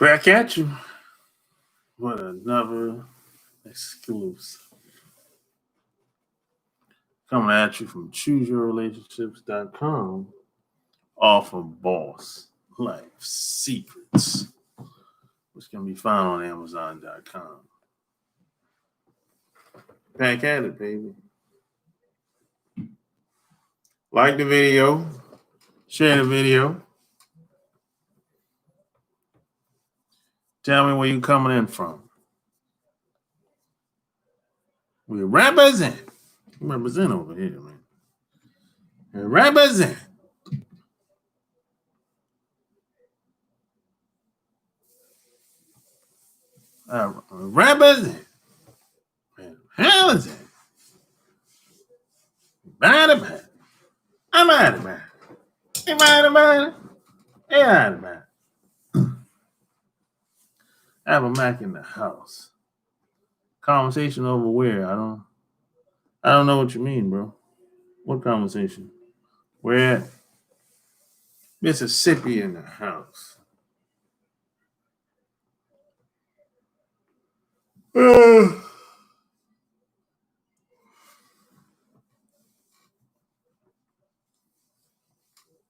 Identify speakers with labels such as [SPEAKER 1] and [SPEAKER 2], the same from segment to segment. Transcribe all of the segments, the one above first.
[SPEAKER 1] Back at you. What another exclusive. Coming at you from chooseyourrelationships.com. Off of Boss Life Secrets, which can be found on Amazon.com. Back at it, baby. Like the video. Share the video. Tell me where you coming in from. We represent. We represent over here, man. We represent. Represent. Hell is it? Bad about it. I'm out about it. I'm out about it. I'm out about it. I have a Mac in the house. Conversation over where? I don't know what you mean, bro. What conversation? Where at? Mississippi in the house.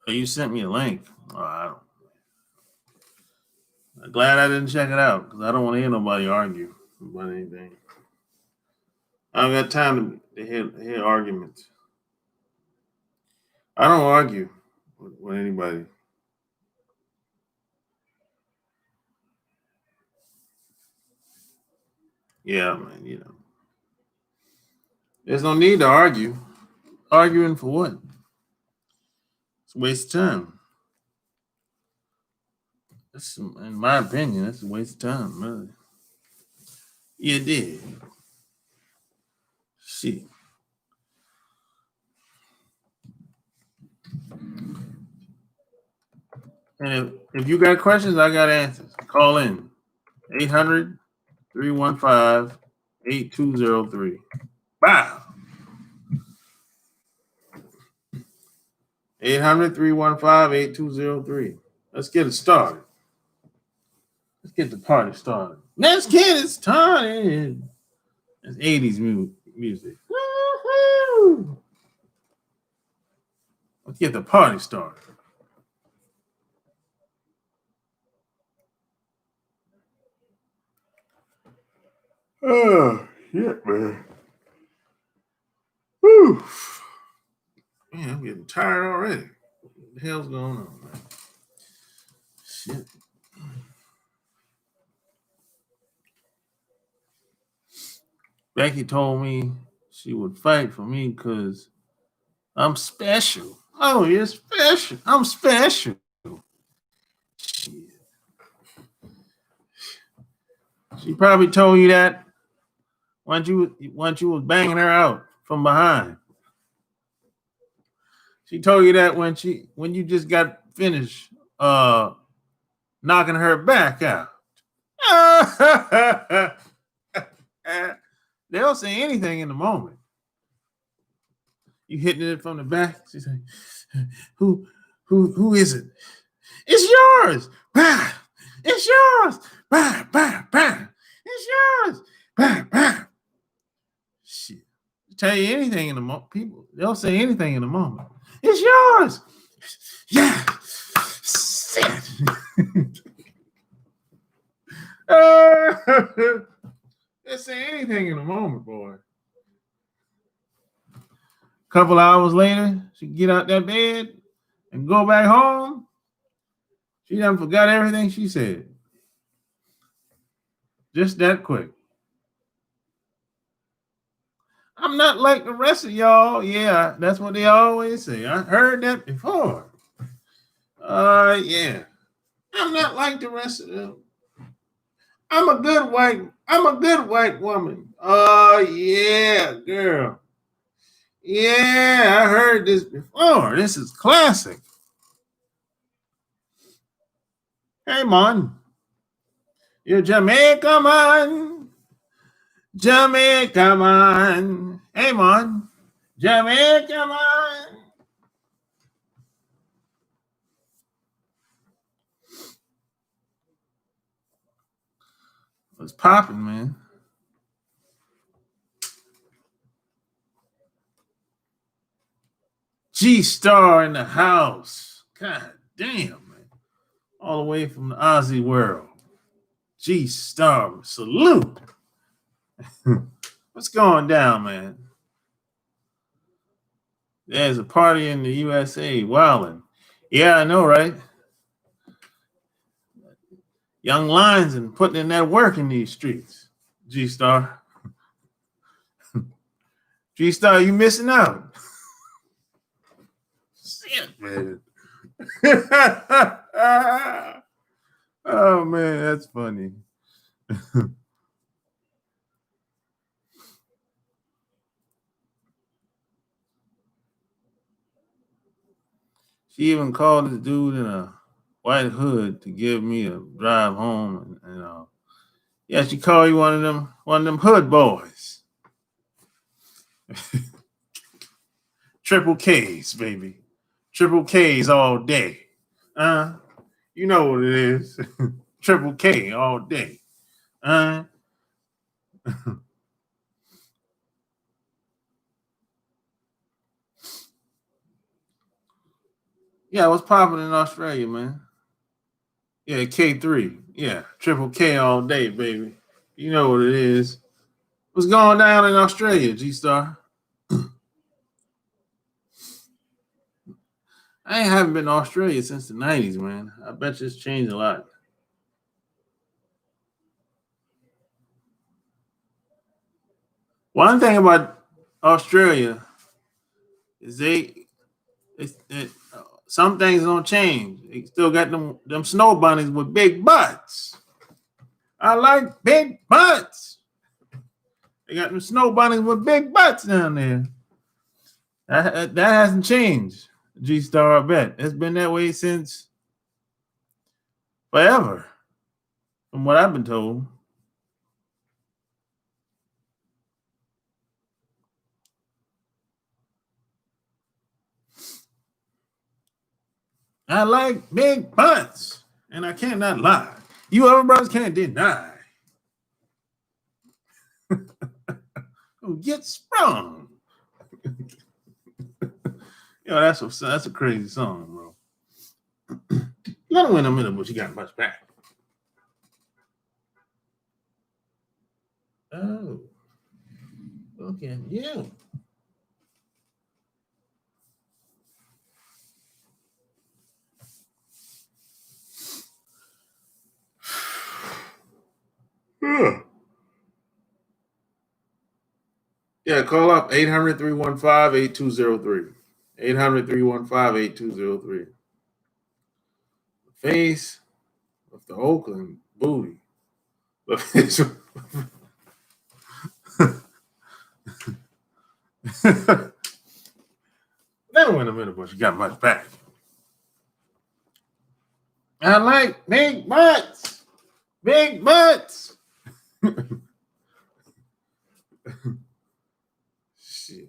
[SPEAKER 1] You sent me a link. I'm glad I didn't check it out because I don't want to hear nobody argue about anything. I don't got time to hear arguments. I don't argue with anybody. Yeah, man, you know. There's no need to argue. Arguing for what? It's a waste of time. That's, in my opinion, that's a waste of time, really. You did. Shit. And if you got questions, I got answers. Call in. 800-315-8203. Wow. 800-315-8203. Let's get it started. Let's get the party started. Let's get it started. It's 80s music. Woo-hoo! Let's get the party started. Oh, shit, man. Whew. Man, I'm getting tired already. What the hell's going on, man? Shit. Becky told me she would fight for me because I'm special. Oh, you're special. I'm special. Shit. She probably told you that once you was banging her out from behind. She told you that when you just got finished knocking her back out. They'll say anything in the moment. You hitting it from the back. She's like, who is it? It's yours. Bah! It's yours. Bah, bah, bah. It's yours. Bah, bah. Shit. Tell you anything in the moment. People, they'll say anything in the moment. It's yours. Yeah. Shit. They'll say anything in the moment, boy. Couple hours later, she get out that bed and go back home. She done forgot everything she said. Just that quick. I'm not like the rest of y'all. Yeah, that's what they always say. I heard that before. Yeah. I'm not like the rest of them. I'm a good white woman. Yeah, girl. Yeah, I heard this before. This is classic. Hey, man. You're Jamaica, man. Jamaica, man. Hey, man. Jamaica, man. What's popping, man? G-Star in the house. God damn, man. All the way from the Aussie world. G-Star, salute. What's going down, man? There's a party in the USA. Wildin'. Yeah, I know, right? Young Lions and putting in that work in these streets. G-Star. G-Star, you missing out. Shit, man. Oh, man, that's funny. She even called this dude in a white hood to give me a drive home, and yeah, she called you one of them hood boys. Triple K's, baby. Triple K's all day. You know what it is. Triple K all day. Yeah, what's popping in Australia, man? Yeah, K3. Yeah, Triple K all day, baby. You know what it is. What's going down in Australia, G-Star? I haven't been to Australia since the 90s, man. I bet you it's changed a lot. One thing about Australia is some things don't change. They still got them snow bunnies with big butts. I like big butts. They got them snow bunnies with big butts down there. That hasn't changed. G-Star, I bet. It's been that way since forever, from what I've been told. I like big butts, and I cannot lie. You other brothers can't deny. Get sprung. Yo, that's a crazy song, bro. Let him win a minute, but she got much back. Oh, okay, yeah. Yeah, call up 800-315-8203. 800-315-8203. Face of the Oakland booty. Never win a minute, but she got much back. I like big butts. Big butts. Shit.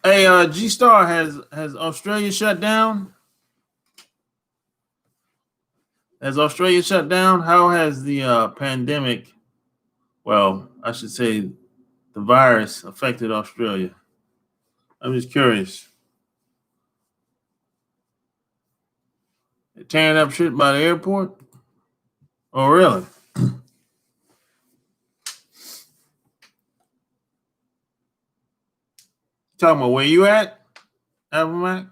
[SPEAKER 1] Hey, G-Star, has Australia shut down? Has Australia shut down? How has the pandemic, well, I should say the virus, affected Australia? I'm just curious. They're tearing up shit by the airport? Oh, really? Talking about where you at, Mac?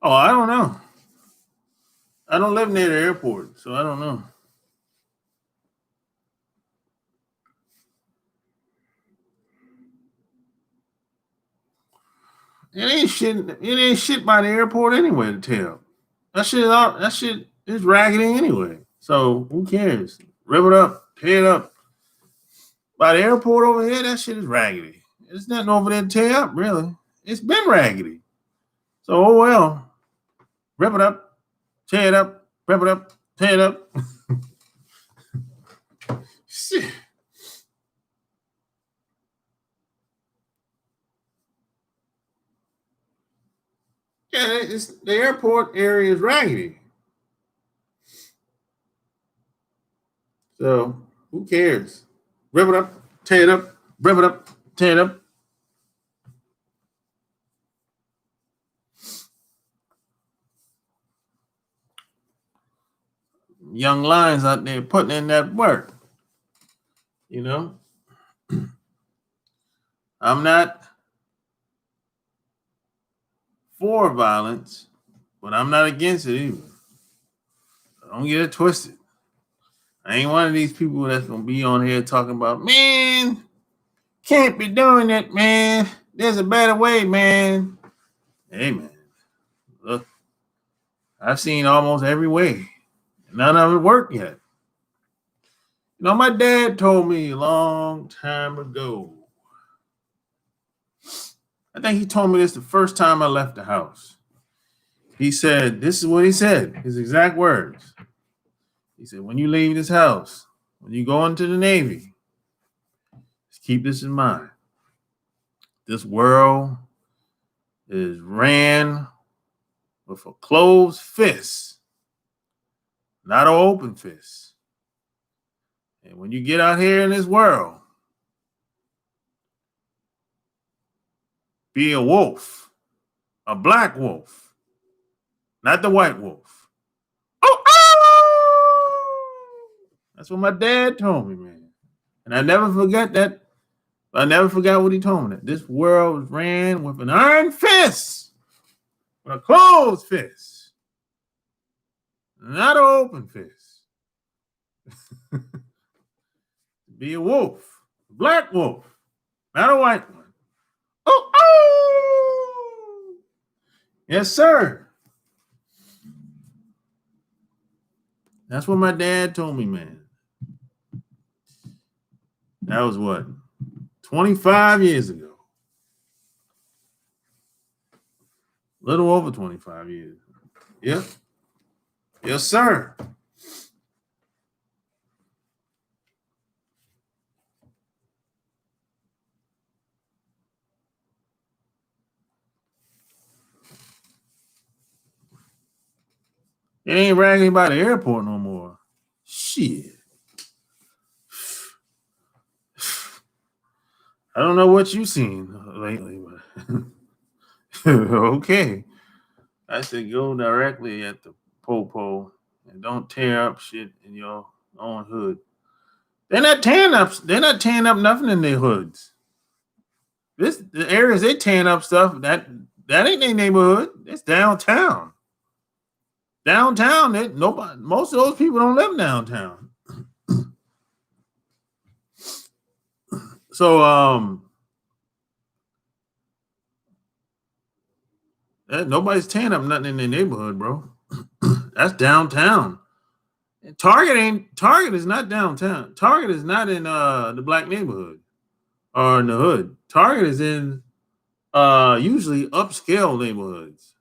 [SPEAKER 1] Oh, I don't know. I don't live near the airport, so I don't know. It ain't shit. It ain't shit by the airport anyway to tell. That shit. It's raggedy anyway. So who cares? Rip it up, tear it up. By the airport over here, that shit is raggedy. There's nothing over there to tear up, really. It's been raggedy. So, oh well. Rip it up, tear it up, rip it up, tear it up. Shit. Yeah, the airport area is raggedy. So who cares? Rip it up, tear it up, rip it up, tear it up. Young lions out there putting in that work. You know, I'm not for violence, but I'm not against it either. Don't get it twisted. I ain't one of these people that's gonna be on here talking about, man, can't be doing that, man. There's a better way, man. Hey, man, look, I've seen almost every way. None of it worked yet. You know, my dad told me a long time ago. I think he told me this the first time I left the house. He said, this is what he said, his exact words. He said, when you leave this house, when you go into the Navy, just keep this in mind. This world is ran with a closed fist, not an open fist. And when you get out here in this world, be a wolf, a black wolf, not the white wolf. Oh, oh! That's what my dad told me, man. And I never forgot that. I never forgot what he told me. That this world was ran with an iron fist, with a closed fist, not an open fist. Be a wolf, a black wolf, not a white one. Oh, oh! Yes, sir. That's what my dad told me, man. That was what? 25 years ago. A little over 25 years. Yep. Yes, sir. It ain't raggedy about the airport no more. Shit. I don't know what you've seen lately, but okay. I said go directly at the popo and don't tear up shit in your own hood. They're not tearing up. They're not tearing up nothing in their hoods. The areas they tearing up stuff that ain't their neighborhood. It's downtown. Downtown, nobody. Most of those people don't live downtown. So nobody's tearing up nothing in their neighborhood, bro. That's downtown. Target is not downtown. Target is not in the black neighborhood or in the hood. Target is in usually upscale neighborhoods.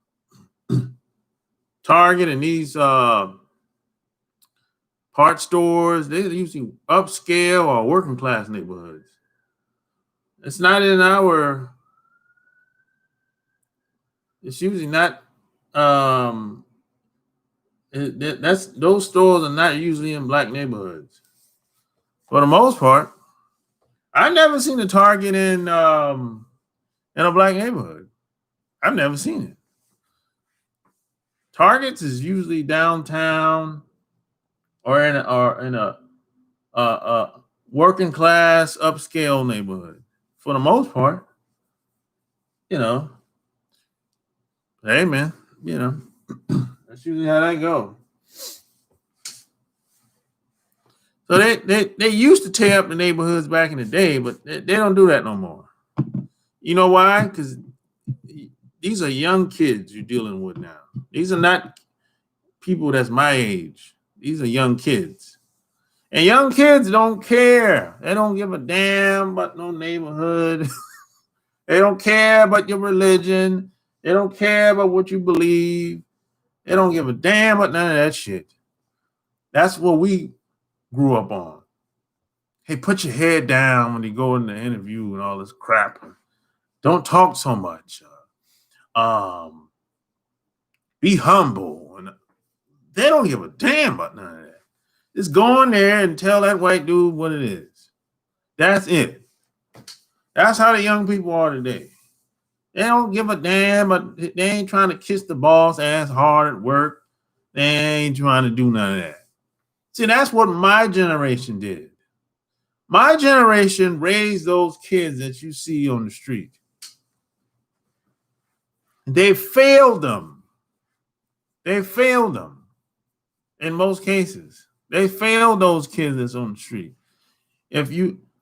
[SPEAKER 1] Target and these part stores, they're usually upscale or working class neighborhoods. It's not in our. It's usually not. That's those stores are not usually in black neighborhoods. For the most part, I've never seen a Target in a black neighborhood. I've never seen it. Targets is usually downtown or in a working class upscale neighborhood. For the most part, you know. Hey man, you know, that's usually how that goes. So they used to tear up the neighborhoods back in the day, but they don't do that no more. You know why? Because these are young kids you're dealing with now. These are not people that's my age. These are young kids. And young kids don't care. They don't give a damn about no neighborhood. They don't care about your religion. They don't care about what you believe. They don't give a damn about none of that shit. That's what we grew up on. Hey, put your head down when you go in the interview and all this crap. Don't talk so much. Be humble. And they don't give a damn about none of that. Just go in there and tell that white dude what it is. That's it. That's how the young people are today. They don't give a damn, but they ain't trying to kiss the boss ass hard at work. They ain't trying to do none of that. See, that's what my generation did. My generation raised those kids that you see on the street. They failed them. They failed them in most cases. They failed those kids that's on the street.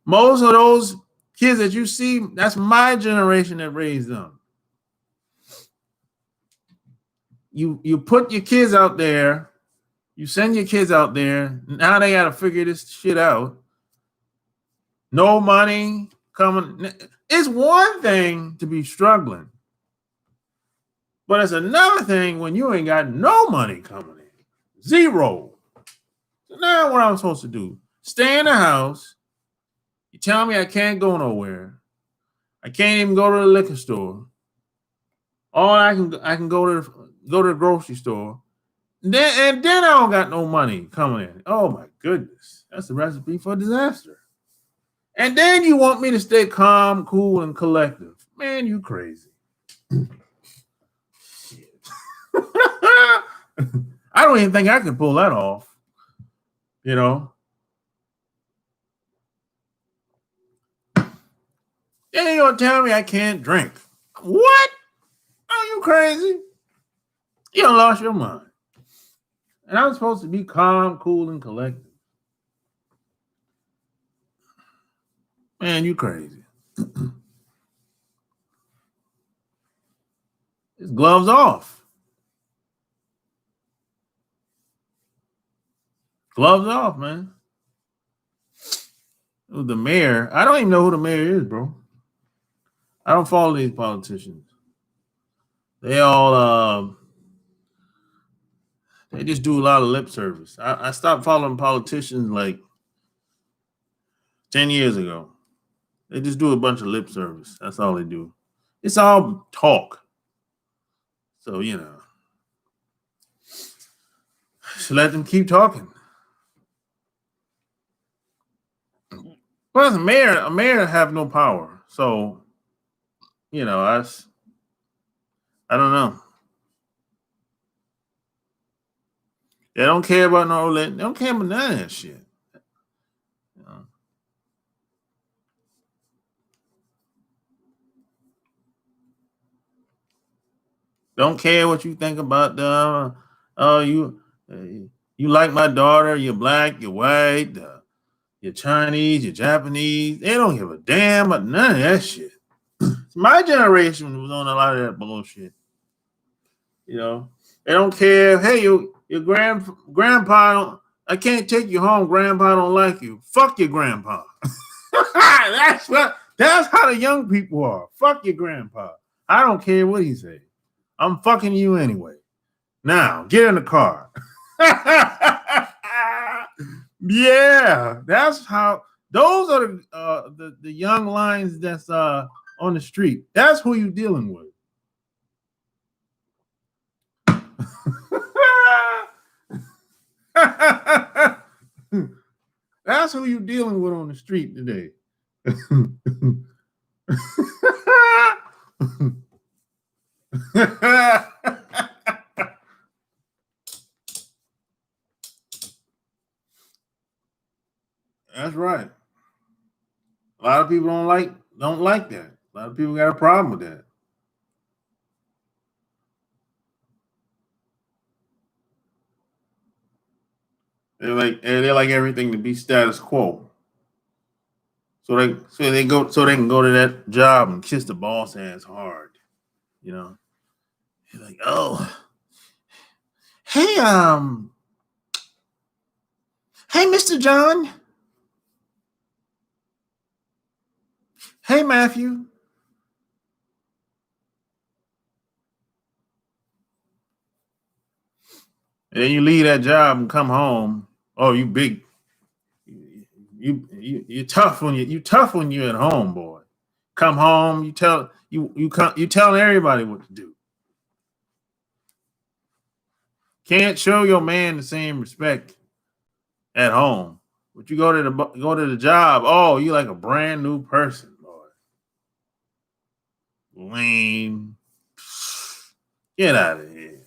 [SPEAKER 1] Most of those kids that you see, that's my generation that raised them. You put your kids out there, you send your kids out there, now they got to figure this shit out. No money coming. It's one thing to be struggling, but it's another thing when you ain't got no money coming in. Zero. So now what I'm supposed to do? Stay in the house. You tell me I can't go nowhere. I can't even go to the liquor store. All I can go to the grocery store. And then I don't got no money coming in. Oh my goodness. That's the recipe for disaster. And then you want me to stay calm, cool, and collective. Man, you crazy. Shit. I don't even think I could pull that off. You know? Then you're gonna tell me I can't drink. What? Are you crazy? You done lost your mind. And I'm supposed to be calm, cool, and collected. Man, you crazy. It's gloves off. Gloves off, man. It was the mayor. I don't even know who the mayor is, bro. I don't follow these politicians. They all they just do a lot of lip service. I stopped following politicians like 10 years ago. They just do a bunch of lip service. That's all they do. It's all talk. So, you know, should let them keep talking. Well, as a mayor have no power. So, you know, I don't know. They don't care about they don't care about none of that shit. You know? Don't care what you think about you like my daughter, you're black, you're white, you're Chinese, you're Japanese. They don't give a damn about none of that shit. My generation was on a lot of that bullshit. You know, they don't care. Hey, your grandpa, I can't take you home. Grandpa don't like you. Fuck your grandpa. That's how the young people are. Fuck your grandpa. I don't care what he say. I'm fucking you anyway. Now get in the car. Yeah, that's how. Those are the young lions that's on the street. That's who you dealing with. That's who you dealing with on the street today. That's right. A lot of people don't like that. A lot of people got a problem with that. They like everything to be status quo. So they can go to that job and kiss the boss ass hard. You know. You're like, oh, Hey, hey, Mr. John. Hey, Matthew. And then you leave that job and come home. Oh, you big. You tough when you tough when you're at home, boy. Come home, you tell everybody what to do. Can't show your man the same respect at home. But you go to the job. Oh, you like a brand new person, boy. Lame. Get out of here.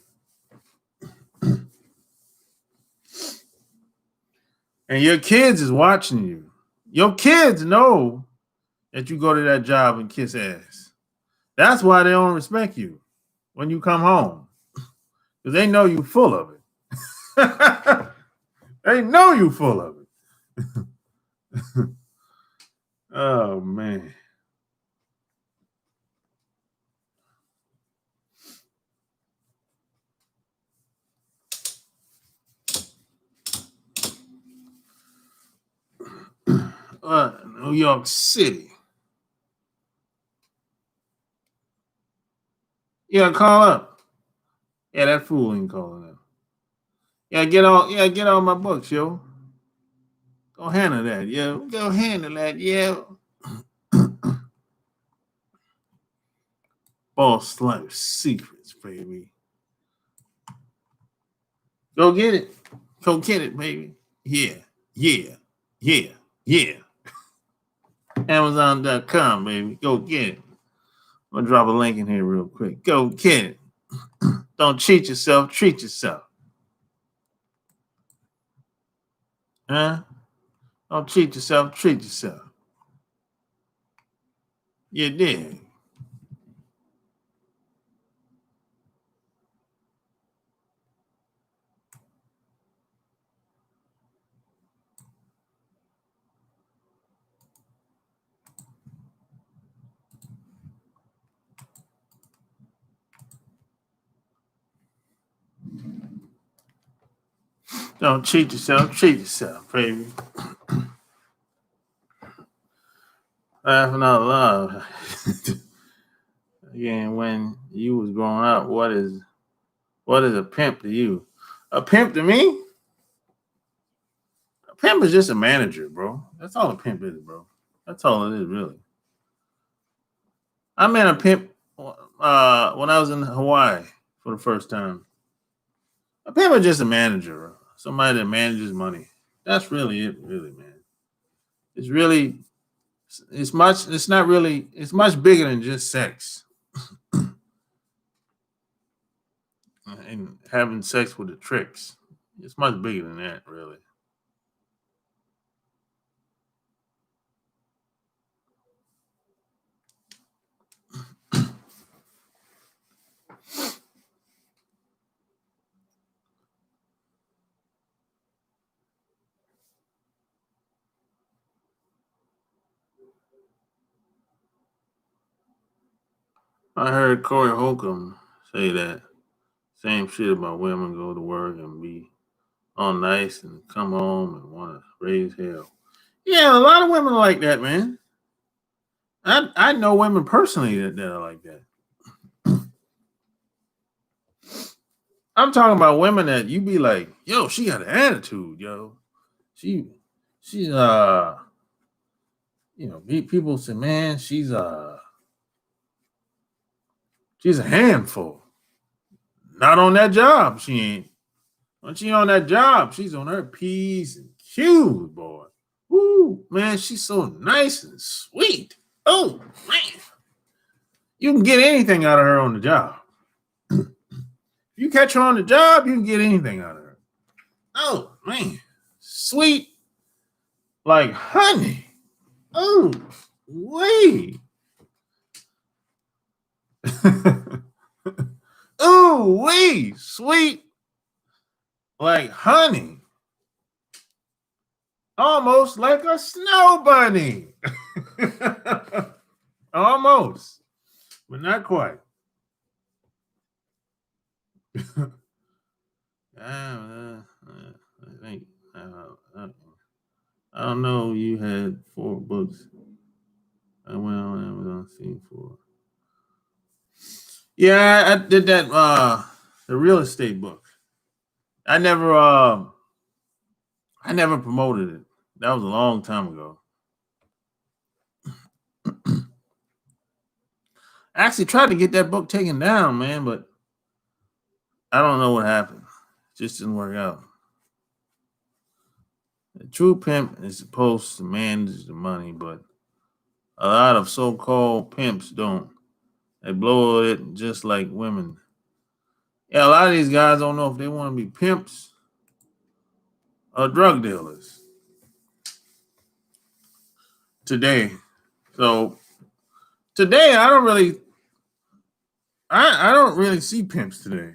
[SPEAKER 1] And your kids is watching you. Your kids know that you go to that job and kiss ass. That's why they don't respect you when you come home. Because they know you full of it. They know you full of it. Oh man. New York City. Yeah, call up. Yeah, that fool ain't calling up. Yeah, get all my books, yo. Go handle that, yo. Go handle that, yo. Boss life secrets, baby. Go get it. Go get it, baby. Yeah, yeah, yeah, yeah. Amazon.com, baby. Go get it. I'm gonna drop a link in here real quick. Go get it. Don't cheat yourself, treat yourself. Huh? Don't cheat yourself, treat yourself. You did. Don't cheat yourself, treat yourself, baby. Laughing out loud. Again, when you was growing up, what is a pimp to you? A pimp to me? A pimp is just a manager, bro. That's all a pimp is, bro. That's all it is, really. I met a pimp when I was in Hawaii for the first time. A pimp is just a manager, bro. Somebody that manages money. That's really it, really, man. It's really it's not really it's much bigger than just sex and having sex with the tricks. It's much bigger than that, really. I heard Corey Holcomb say that same shit about women go to work and be all nice and come home and want to raise hell. Yeah, a lot of women are like that, man. I know women personally that are like that. I'm talking about women that you be like, yo, she got an attitude, yo. She she's people say, man, she's a handful. Not on that job, she ain't. When she on that job, she's on her P's and Q's, boy. Woo, man, she's so nice and sweet. Oh, man. You can get anything out of her on the job. If you catch her on the job, you can get anything out of her. Oh, man. Sweet like honey. Oh, wait. Oh, wait. Sweet like honey. Almost like a snow bunny. Almost, but not quite. I think uh, I don't know. You had 4 books. I went on Amazon seen for. Yeah, I did that. The real estate book. I never. I never promoted it. That was a long time ago. I actually tried to get that book taken down, man, but I don't know what happened. It just didn't work out. A true pimp is supposed to manage the money, but a lot of so-called pimps don't. They blow it just like women. Yeah, a lot of these guys don't know if they want to be pimps or drug dealers today. So today, I don't really see pimps today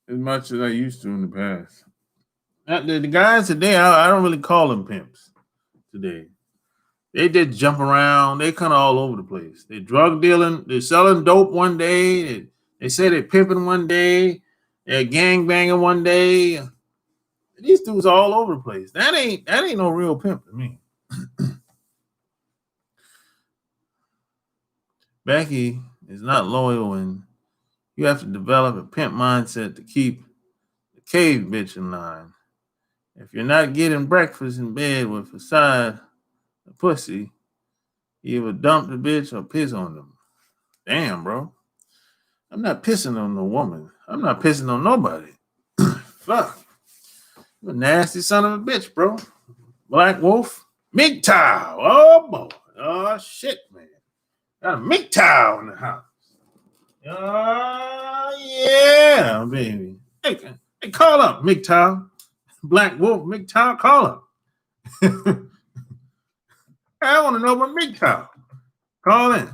[SPEAKER 1] as much as I used to in the past. The guys today, I don't really call them pimps today. They did jump around. They kind of all over the place. They drug dealing. They're selling dope one day. They say they're pimping one day. They're gang banging one day. These dudes are all over the place. That ain't no real pimp to me. Becky is not loyal, and you have to develop a pimp mindset to keep the cave bitch in line. If you're not getting breakfast in bed with a side of pussy, you either dump the bitch or piss on them. Damn, bro. I'm not pissing on no woman. I'm not pissing on nobody. Fuck. You a nasty son of a bitch, bro. Black Wolf. MGTOW. Oh, boy. Oh, shit, man. Got a MGTOW in the house. Oh, yeah, baby. Hey, call up, MGTOW. Black Wolf, MGTOW, call up. I want to know about MGTOW. Call in.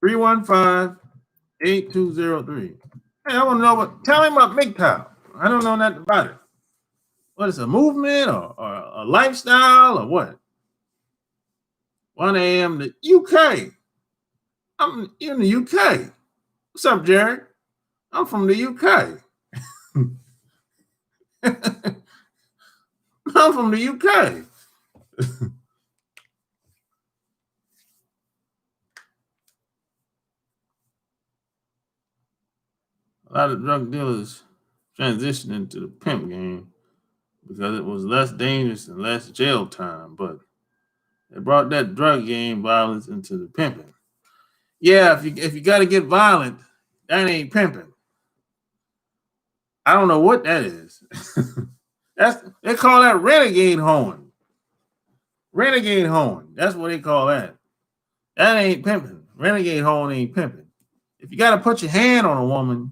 [SPEAKER 1] 800-315-8203. Hey, I want to know what. Tell me about MGTOW. I don't know nothing about it. What is a movement or a lifestyle or what? 1 a.m. the UK. I'm in the UK. What's up, Jared? I'm from the UK. I'm from the UK. A lot of drug dealers transitioned into the pimp game because it was less dangerous and less jail time, but they brought that drug game violence into the pimping. Yeah, if you got to get violent, that ain't pimping. I don't know what that is. They call that renegade hoeing. Renegade hoeing. That's what they call that. That ain't pimping. Renegade hoeing ain't pimping. If you got to put your hand on a woman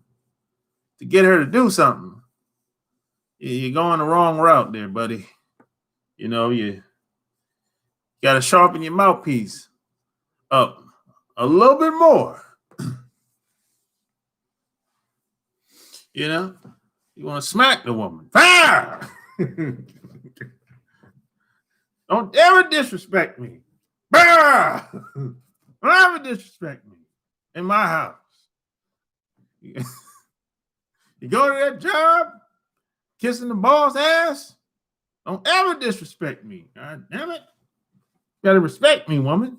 [SPEAKER 1] to get her to do something, you're going the wrong route there, buddy. You know, you got to sharpen your mouthpiece up a little bit more. You know, you want to smack the woman. Fire! Don't ever disrespect me. Bah! Don't ever disrespect me in my house. You go to that job, kissing the boss ass. Don't ever disrespect me. God damn it. You gotta respect me, woman.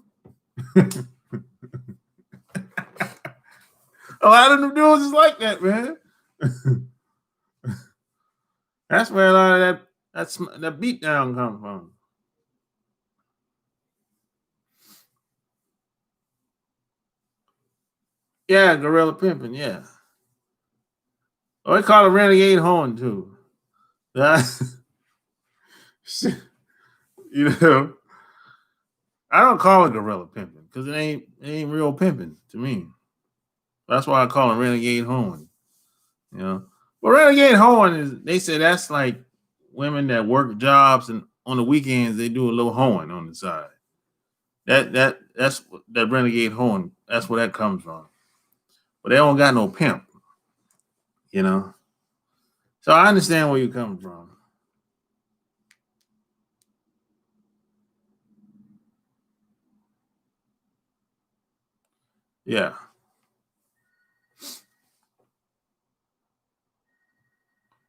[SPEAKER 1] A lot of them dudes is like that, man. That's where a lot of that beat down come from. Yeah, gorilla pimping, yeah. Oh, they call it renegade horn too. You know, I don't call it gorilla pimping because it ain't real pimping to me. That's why I call it renegade horn. You know, but renegade horn is they say that's like women that work jobs and on the weekends they do a little hoeing on the side. That's that renegade horn. That's where that comes from. But they don't got no pimp. You know, so I understand where you're coming from. Yeah.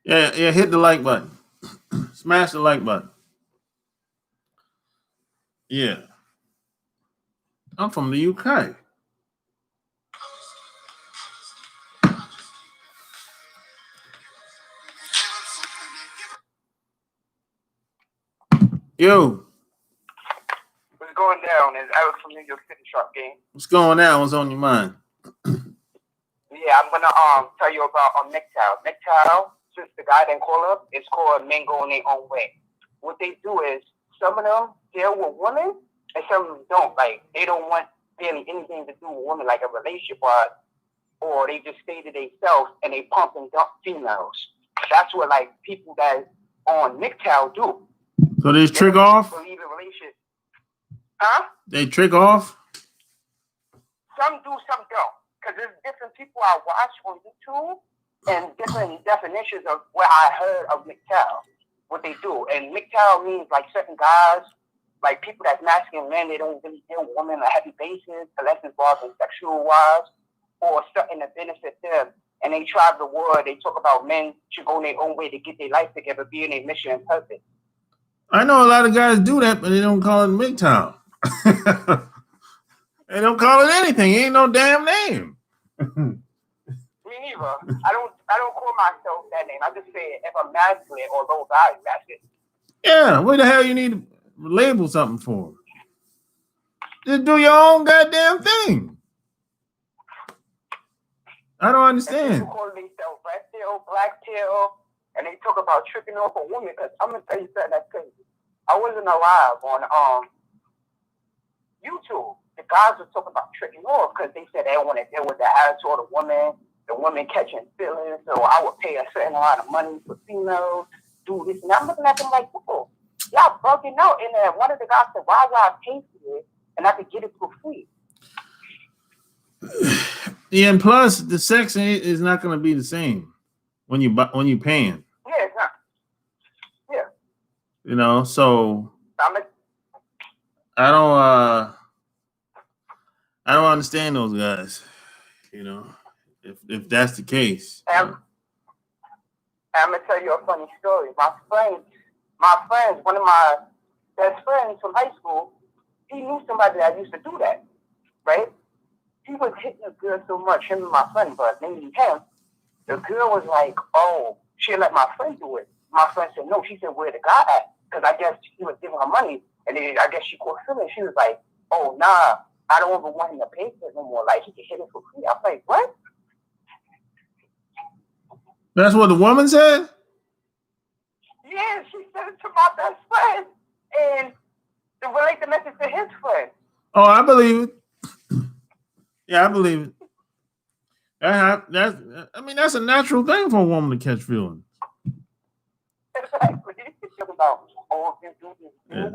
[SPEAKER 1] Yeah, yeah. Hit the like button. Smash the like button. Yeah. I'm from the UK. Yo.
[SPEAKER 2] What's going down? Is Eric from New York City Sharp Game.
[SPEAKER 1] What's going on? What's on your mind?
[SPEAKER 2] Yeah, I'm gonna tell you about MGTOW. MGTOW, since the guy didn't call up, it's called men going their own way. What they do is some of them deal with women and some of them don't. Like they don't want really anything to do with women, like a relationship or they just stay to themselves and they pump and dump females. That's what like people that on MGTOW do.
[SPEAKER 1] So they trick off?
[SPEAKER 2] Believe in relationships. Huh?
[SPEAKER 1] They trick off?
[SPEAKER 2] Some do, some don't. Because there's different people I watch on YouTube and different definitions of what I heard of MGTOW, what they do. And MGTOW means like certain guys, like people that's masculine men, they don't really deal with women on a heavy basis unless involved in sexual wise or something to benefit them. And they travel the world. They talk about men should go their own way to get their life together, be in their mission and purpose.
[SPEAKER 1] I know a lot of guys do that, but they don't call it MGTOW. They don't call it anything. It ain't no damn name.
[SPEAKER 2] Me neither. I don't call myself that name. I just say if I'm masculine or low value, that's it.
[SPEAKER 1] Yeah, what the hell you need to label something for? Just do your own goddamn thing. I don't understand.
[SPEAKER 2] People call themselves red pill, black pill, and they talk about tricking off a woman. Because I'm gonna tell you something that's crazy. I wasn't alive on YouTube. The guys were talking about tricking off because they said they want to deal with the attitude of the woman catching feelings, so I would pay a certain amount of money for females, do this. And I'm looking at them like, whoa, y'all bugging out. And then one of the guys said, why would I pay for it and I could get it for free?
[SPEAKER 1] Yeah, and plus the sex is not going to be the same when you paying.
[SPEAKER 2] Yeah, it's not. Yeah.
[SPEAKER 1] You know, so I don't understand those guys. You know, if that's the case.
[SPEAKER 2] I'm gonna tell you a funny story. My friends, one of my best friends from high school, he knew somebody that used to do that, right? He was hitting a girl so much, him and my friend, but mainly him. The girl was like, oh, she let my friend do it. My friend said, no. She said, where the guy at? Because I guess he was giving her money, and then I guess she caught feeling. She was like, oh, nah, I don't even want him to pay for it no more. Like, he can hit it for free. I was like, what?
[SPEAKER 1] That's what the woman said?
[SPEAKER 2] Yeah, she said it to my best friend. And to relate the message to his friend.
[SPEAKER 1] Oh, I believe it. Yeah, I believe it. That's a natural thing for a woman to catch feelings.
[SPEAKER 2] Exactly. About, oh, if you do this,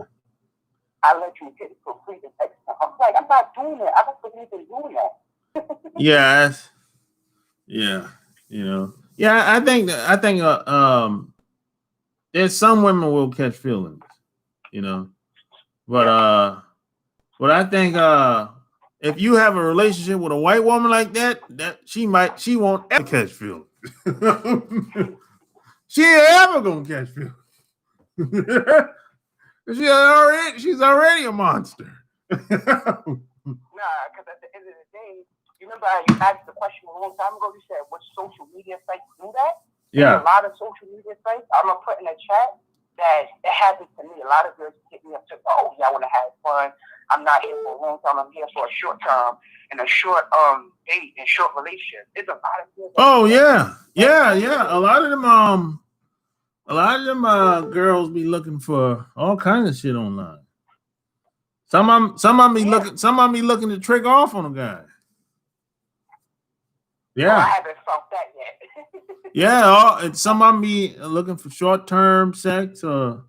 [SPEAKER 2] I let you hit it for free the next time. I'm like, I'm not doing that. I don't believe in doing that.
[SPEAKER 1] Yeah, you know. Yeah, I think there's some women will catch feelings, you know. But I think if you have a relationship with a white woman like that she won't ever catch feelings. She ain't ever gonna catch feelings. She's already a monster.
[SPEAKER 2] Nah, because at the end of the day, you remember you asked the question a long time ago. You said, which social media sites do that?
[SPEAKER 1] Yeah.
[SPEAKER 2] There's a lot of social media sites. I'm going to put in a chat that it happens to me. A lot of girls hit me up to, oh, yeah, I want to have fun. I'm not here for a long time. I'm here for a short term and a short date and short relationship. There's a lot of girls.
[SPEAKER 1] Oh, yeah. Yeah. A lot of them girls be looking for all kinds of shit online. Some of them be looking to trick off on a guy. Yeah.
[SPEAKER 2] Well, I haven't felt that yet.
[SPEAKER 1] Yeah, and some of them be looking for short-term sex, or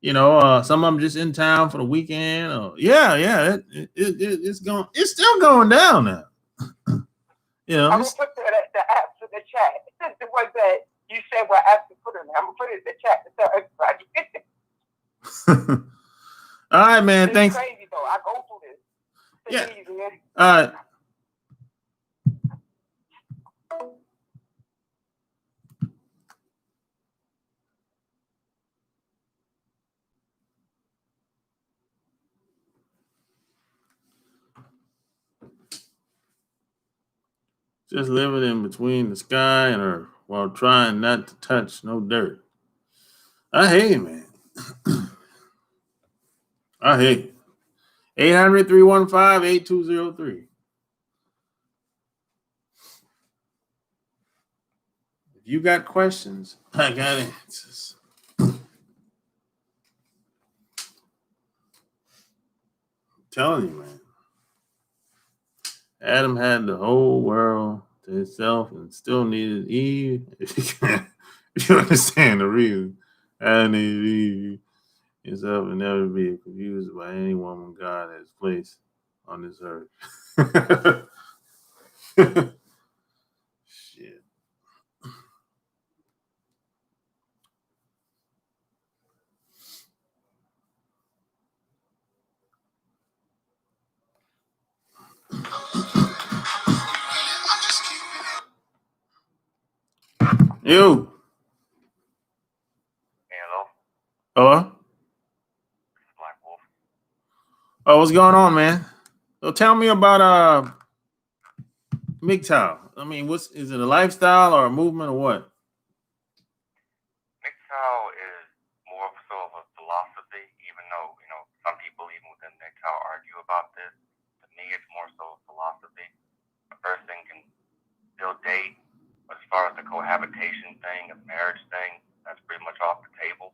[SPEAKER 1] some of them just in town for the weekend. Or it's still going down now.
[SPEAKER 2] I'm gonna put the apps in the chat. The ones that you said were apps to put in. I'm gonna put it in the chat to tell everybody.
[SPEAKER 1] All right, man. Thanks.
[SPEAKER 2] It's crazy though. I go through this.
[SPEAKER 1] Yeah.
[SPEAKER 2] Easy, man.
[SPEAKER 1] All right. Just living in between the sky and earth while trying not to touch no dirt. I hate it, man. I hate it. 800-315-8203. If you got questions, I got answers. I'm telling you, man. Adam had the whole world to himself and still needed Eve. If you understand the reason, Adam needed Eve himself and never be confused by any woman God has placed on this earth. Shit. You.
[SPEAKER 2] Hello,
[SPEAKER 1] Hello?
[SPEAKER 2] Black Wolf.
[SPEAKER 1] Oh, what's going on, man? So tell me about MGTOW. I mean, is it a lifestyle or a movement or what?
[SPEAKER 2] MGTOW is more so of a philosophy, even though, some people even within MGTOW argue about this. To me, it's more so a philosophy. A person can still date, but as far as the cohabitation thing, a marriage thing, that's pretty much off the table.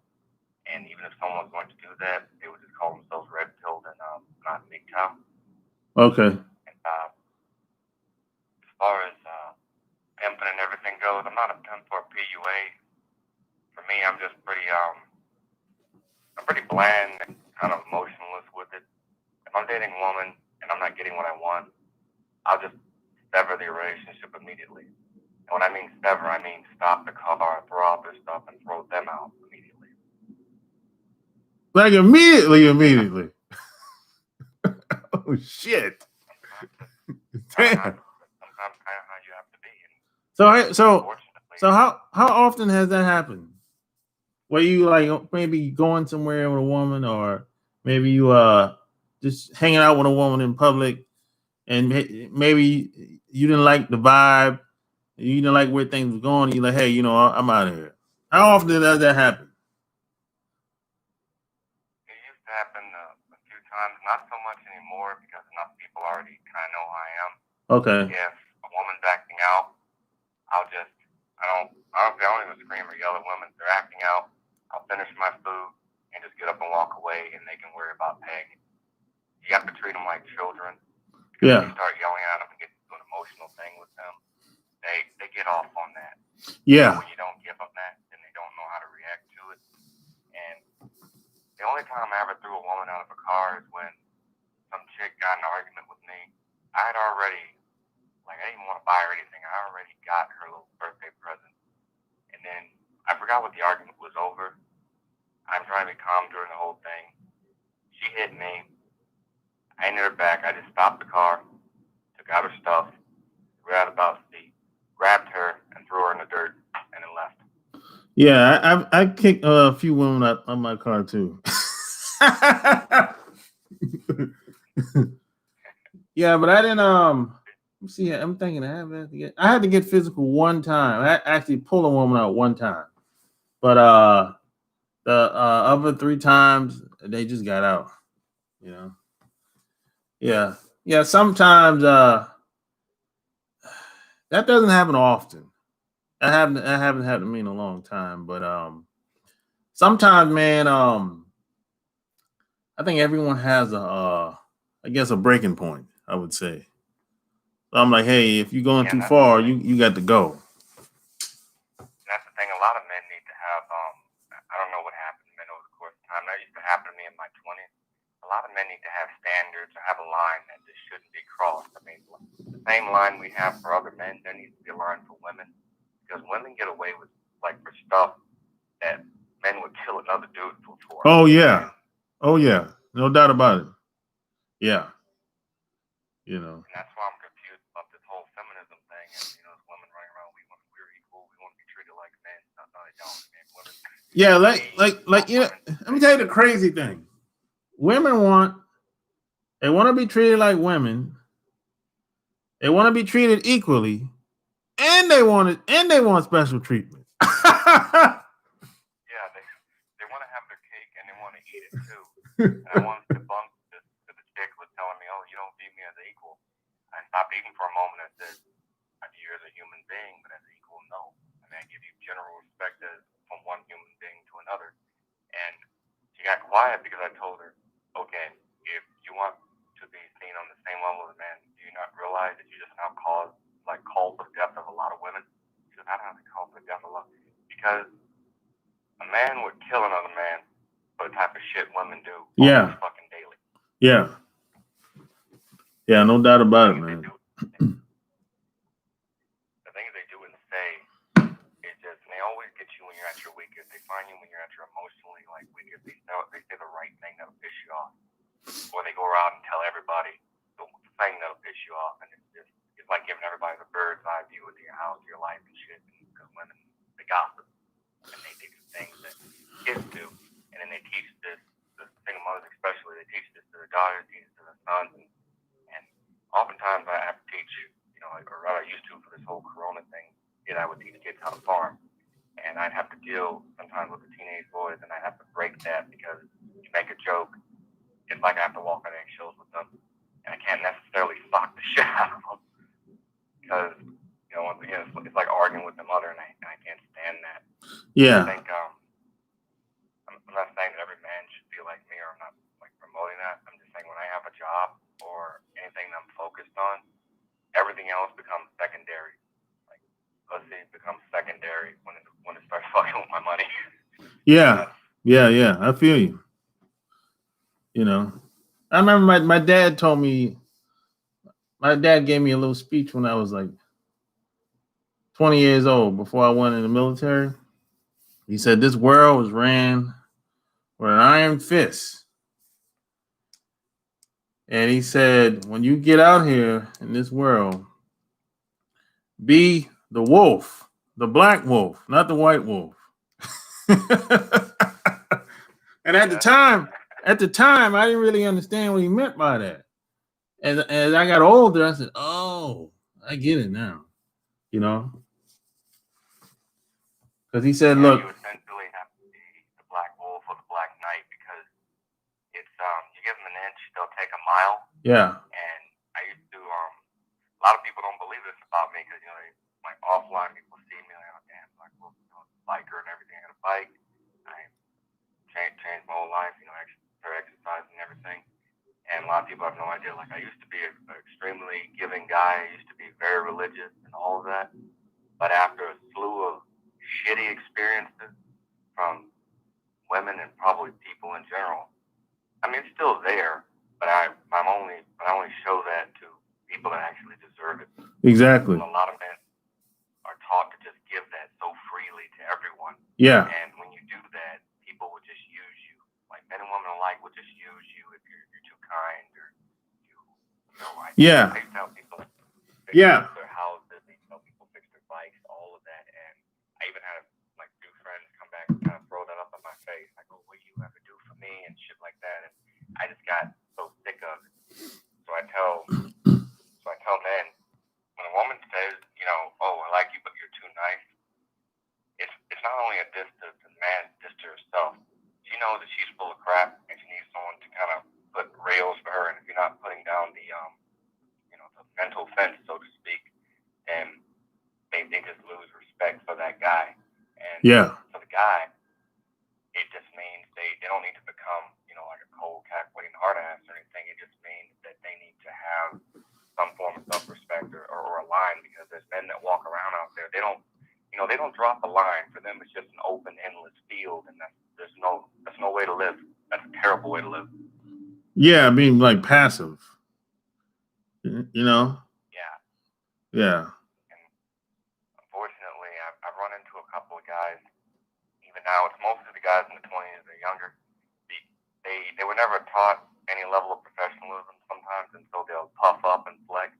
[SPEAKER 2] And even if someone's going to do that, they would just call themselves red pilled and not MGTOW.
[SPEAKER 1] Okay.
[SPEAKER 2] And as far as pimping and everything goes, I'm not a pimp or a PUA. For me, I'm just I'm pretty bland and kind of emotionless with it. If I'm dating a woman and I'm not getting what I want, I'll just sever the relationship immediately. And when I mean sever, I mean stop the car, throw out their stuff, and throw them out immediately.
[SPEAKER 1] Like immediately. Oh shit. Damn.
[SPEAKER 2] Sometimes kind of how you have to be. And
[SPEAKER 1] So how often has that happened? Where you like maybe going somewhere with a woman, or maybe you just hanging out with a woman in public, and maybe you didn't like the vibe, you didn't like where things were going, and you're like, hey, I'm out of here. How often does that happen?
[SPEAKER 2] it used to happen a few times, not so much anymore because enough people already kind of know who I am.
[SPEAKER 1] Okay.
[SPEAKER 2] If a woman's acting out, I don't even scream or yell at women. If they're acting out, I'll finish my food and just get up and walk away, and they can worry about paying. You have to treat them like children.
[SPEAKER 1] Yeah.
[SPEAKER 2] If you start yelling at them and get into an emotional thing with them, they get off on that.
[SPEAKER 1] Yeah.
[SPEAKER 2] When you don't give them that, then they don't know how to react to it. And the only time I ever threw a woman out of a car is when some chick got in an argument with me. I had already, I didn't even want to buy her anything. I already got her little birthday present. And then I forgot what the argument was over. I'm trying to be calm during the whole thing. She hit me. I ended her back. I just stopped the car, took out her stuff, ran about the seat, grabbed her, and threw her in the dirt, and then left.
[SPEAKER 1] Yeah, I kicked a few women out of my car too. Yeah, but I didn't. See, I'm thinking I had to get physical one time. I actually pulled a woman out one time, but the other 3 times they just got out. Yeah. Sometimes that doesn't happen often. I haven't had to me in a long time, but sometimes, man, I think everyone has a breaking point, I would say. So I'm like, hey, if you're going too far, you got to go.
[SPEAKER 2] That's the thing. A lot of men need to have. I don't know what happened to men over the course of time. That used to happen to me in my 20s. A lot of men need to have standards or have a line that just shouldn't be crossed. I mean, the same line we have for other men, there needs to be a line for women, because women get away with for stuff that men would kill another dude for.
[SPEAKER 1] Oh yeah, no doubt about it. Yeah.
[SPEAKER 2] And that's why I'm confused about this whole feminism thing. And women running around, we're equal, we want to be treated like men. No, they don't. Man, women.
[SPEAKER 1] Yeah, let me tell you the crazy thing. Women want to be treated like women. They want to be treated equally, and they want special treatment.
[SPEAKER 3] Yeah, they want to have their cake and they want to eat it too. And I wanted to debunk this to the chick was telling me, "Oh, you don't view me as an equal." I stopped eating for a moment and said, "I view you as a human being, but as an equal, no. I mean, I give you general respect as from one human being to another." And she got quiet because I told her, "Okay, if you want to be seen on the same level as a man, do you not realize that you just now call for the death of a lot of women?" She goes, "I don't have to call for the death of a lot because a man would kill another man for the type of shit women do almost fucking daily."
[SPEAKER 1] Yeah. Yeah, no doubt about it, man.
[SPEAKER 3] The things they do and say is just, and they always get you when you're at your weakest. They find you when you're at your emotionally weakest. They say the right thing that'll piss you off, or they go around and tell everybody the thing that'll piss you off, and it's like giving everybody the bird's eye view of your house, your life, and shit. Because women, they gossip, and they do things that kids do, and then they teach this. The single mothers, especially, they teach this to their daughters, teach it to their sons, and oftentimes I have to teach, or rather I used to for this whole Corona thing. I would teach kids how to farm, and I'd have to deal sometimes with the teenage boys, and I'd have to break that because you make a joke, it's like I have to walk on eggshells with them, and I can't necessarily sock the shit out of them because it's like arguing with the mother, and I can't stand that.
[SPEAKER 1] Yeah.
[SPEAKER 3] I think I'm not saying that every man should be like me, or I'm not like promoting that. I'm just saying when I have a job or anything that I'm focused on, everything else becomes secondary. Like pussy becomes secondary when it starts fucking with my money.
[SPEAKER 1] Yeah. I feel you. I remember my dad told me. My dad gave me a little speech when I was like 20 years old before I went in the military. He said, "This world was ran with an iron fist." And he said, when you get out here in this world, be the wolf, the black wolf, not the white wolf. And at the time, I didn't really understand what he meant by that. And as I got older, I said, "Oh, I get it now." Because he said, "Look,
[SPEAKER 3] you essentially have to be the black wolf or the black knight because it's you give them an inch, they'll take a mile."
[SPEAKER 1] Yeah.
[SPEAKER 3] And I used to a lot of people don't believe this about me because like offline people see me like, "Oh damn, black wolf, biker and everything. I got a bike. I changed my whole life, exercise and everything." And a lot of people have no idea. Like I used to be an extremely giving guy. I used to be very religious and all of that. But after a slew of shitty experiences from women and probably people in general, I mean, it's still there, but I only show that to people that actually deserve it.
[SPEAKER 1] Exactly.
[SPEAKER 3] And a lot of men are taught to just give that so freely to everyone.
[SPEAKER 1] Yeah.
[SPEAKER 3] And when you do that, people will just use you. Like men and women alike will just use you if you're too kind or I tell people fix their houses, they tell people fix their bikes, all of that. And I even had like two friends come back and kind of throw that up in my face. I go, "What do you ever do for me?" and shit like that. And I just got so sick of it. So I tell men, when a woman says, "Oh, I like you, but you're too nice," it's not only a diss to the man, diss to herself. She knows that she's full of crap, and she needs someone to kind of put rails for her. And if you're not putting down the the mental fence, so to speak, then they just lose respect for that guy. And for the guy, it just means they don't need to become like a cold, calculating hard ass or anything. It just means that they need to have some form of self-respect or a line, because there's men that walk around out there, they don't drop a line. For them, it's just an open, endless field, and that's no way to live. That's a terrible way to live.
[SPEAKER 1] Yeah, being like passive.
[SPEAKER 3] Yeah.
[SPEAKER 1] Yeah.
[SPEAKER 3] And unfortunately, I've run into a couple of guys. Even now, it's mostly the guys in the 20s or younger. They were never taught any level of professionalism sometimes, and so they'll puff up and flex.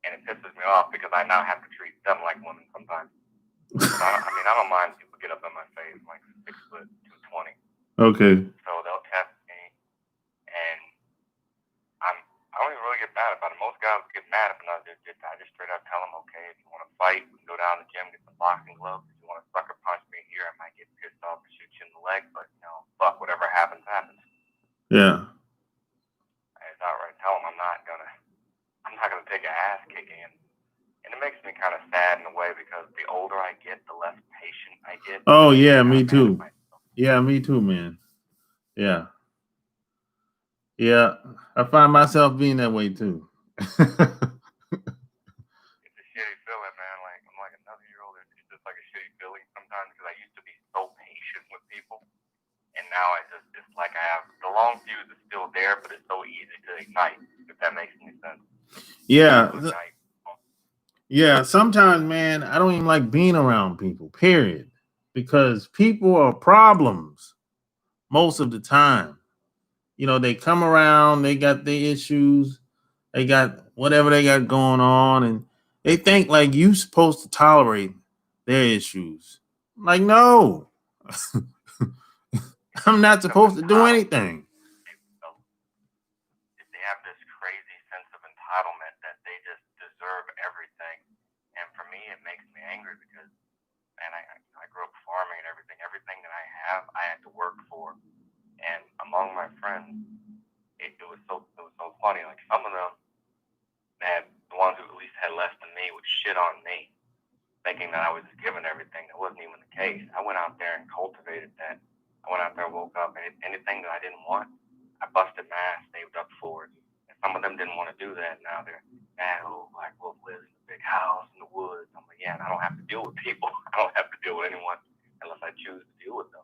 [SPEAKER 3] And it pisses me off because I now have to treat them like women sometimes. I don't mind people get up in my face, like 6 foot 220.
[SPEAKER 1] Okay.
[SPEAKER 3] So they'll test me, and I don't even really get mad about it. Most guys get mad if I just straight up tell them, "Okay, if you want to fight, we can
[SPEAKER 1] Yeah.
[SPEAKER 3] I just outright tell them I'm not gonna take an ass kicking, and it makes me kind of sad in a way because the older I get, the less patient I get.
[SPEAKER 1] Oh yeah, me too. Yeah, me too, man. Yeah. Yeah. I find myself being that way too.
[SPEAKER 3] It's a shitty feeling, man. Like I'm like another year older. It's just like a shitty feeling sometimes because I used to be so patient with people, and now it's like I have the long fuse is still there, but it's so easy to ignite. If that makes any sense.
[SPEAKER 1] Yeah. Yeah. Sometimes, man, I don't even like being around people. Period. Because people are problems most of the time. You know, they come around, they got their issues, they got whatever they got going on, and they think like you supposed to tolerate their issues. Like, no, I'm not supposed to do anything.
[SPEAKER 3] They have this crazy sense of entitlement that they just deserve everything, and for me, it makes me angry because, man, I grew up farming and everything that I have, I had to work for, and among my friends, it was so funny. Like some of them, man, the ones who at least had less than me would shit on me, thinking that I was just given everything. That wasn't even the case. I went out there and cultivated that. I went out there, woke up, and anything that I didn't want, I busted my ass, saved up for it. And some of them didn't want to do that. Now they're, man, Black Wolf lives in a big house in the woods. I'm like, yeah, and I don't have to deal with people. I don't have to deal with anyone unless I choose to deal with them.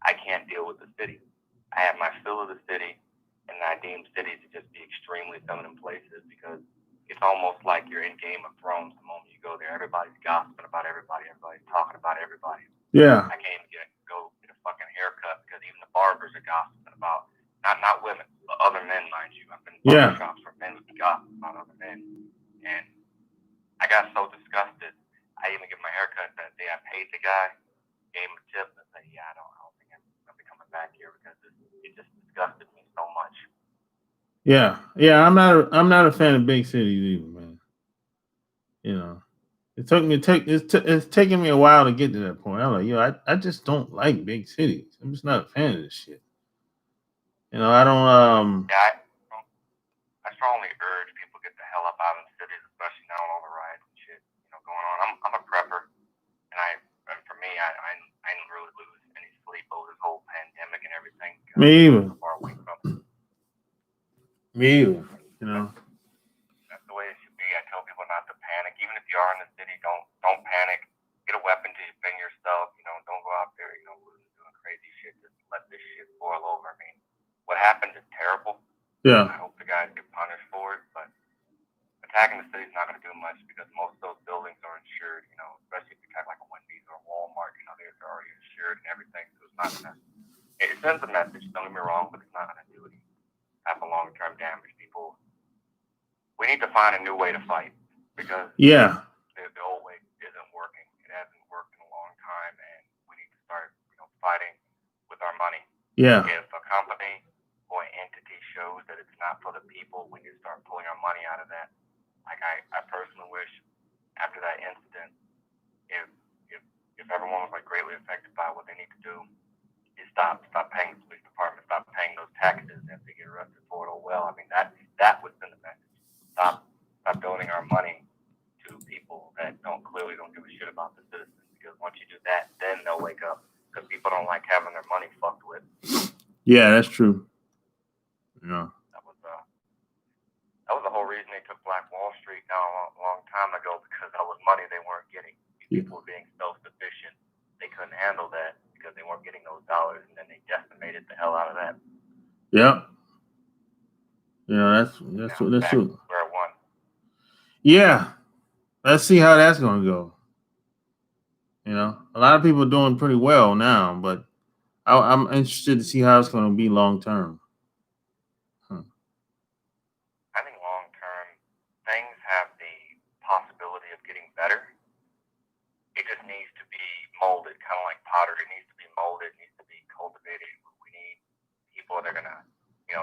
[SPEAKER 3] I can't deal with the city. I have my fill of the city, and I deem cities to just be extremely feminine places because it's almost like you're in Game of Thrones the moment you go there. Everybody's gossiping about everybody. Everybody's talking about everybody.
[SPEAKER 1] Yeah.
[SPEAKER 3] I can't even go get a fucking haircut because even the barbers are gossiping about not women, but other men, mind you. I've been in barber shops where men would be gossiping about other men, and I got so disgusted. I even get my haircut that day. I paid the guy, gave him a tip, and said, "Yeah, I don't think I'm gonna be coming back here because it just disgusted me so much."
[SPEAKER 1] Yeah. I'm not a fan of big cities either, man. You know, it's taking me a while to get to that point. I'm like, I just don't like big cities. I'm just not a fan of this shit. You know, I don't.
[SPEAKER 3] Yeah, I strongly urge people to get the hell up out of the cities, especially now with all the riots and shit, going on. I'm a prepper, and for me, I didn't really lose any sleep over this whole pandemic and everything.
[SPEAKER 1] Me either.
[SPEAKER 3] So far away from it.
[SPEAKER 1] Me either. You know.
[SPEAKER 3] That's the way it should be. I tell people not to panic, even if you are in the city. Don't panic. Get a weapon to defend yourself. Don't go out there, doing crazy shit. Just let this shit boil over. I mean, what happened is terrible.
[SPEAKER 1] Yeah.
[SPEAKER 3] I hope the guys get punished for it, but attacking the city is not going to do much because most of those buildings are insured. Especially if you attack like a Wendy's or a Walmart. They're already insured and everything. So it's not going to. It sends a message. Don't get me wrong, but it's not going to do any type of long-term damage. People. We need to find a new way to fight because the old way isn't working. It hasn't worked in a long time, and we need to start, fighting with our money.
[SPEAKER 1] Yeah.
[SPEAKER 3] If a company or an entity shows that it's not for the people, we need to start pulling our money out of that. Like I personally wish after that incident, if everyone was like greatly affected by what they need to do, is stop paying the police department, stop paying those taxes, and if they get arrested for it, oh well. I mean that would send a message. Stop donating our money to people that clearly don't give a shit about the citizens. Because once you do that, then they'll wake up. Because people don't like having their money fucked with.
[SPEAKER 1] Yeah, that's true. Yeah.
[SPEAKER 3] That was the whole reason they took Black Wall Street down a long time ago because that was money they weren't getting. People were being self-sufficient. They couldn't handle that because they weren't getting those dollars, and then they decimated the hell out of that.
[SPEAKER 1] Yep. That's true.
[SPEAKER 3] Where it won.
[SPEAKER 1] Yeah. Let's see how that's going to go. A lot of people are doing pretty well now, but I'm interested to see how it's going to be long term.
[SPEAKER 3] I think long term, things have the possibility of getting better. It just needs to be molded, kind of like pottery. It needs to be molded, it needs to be cultivated. We need people that are going to,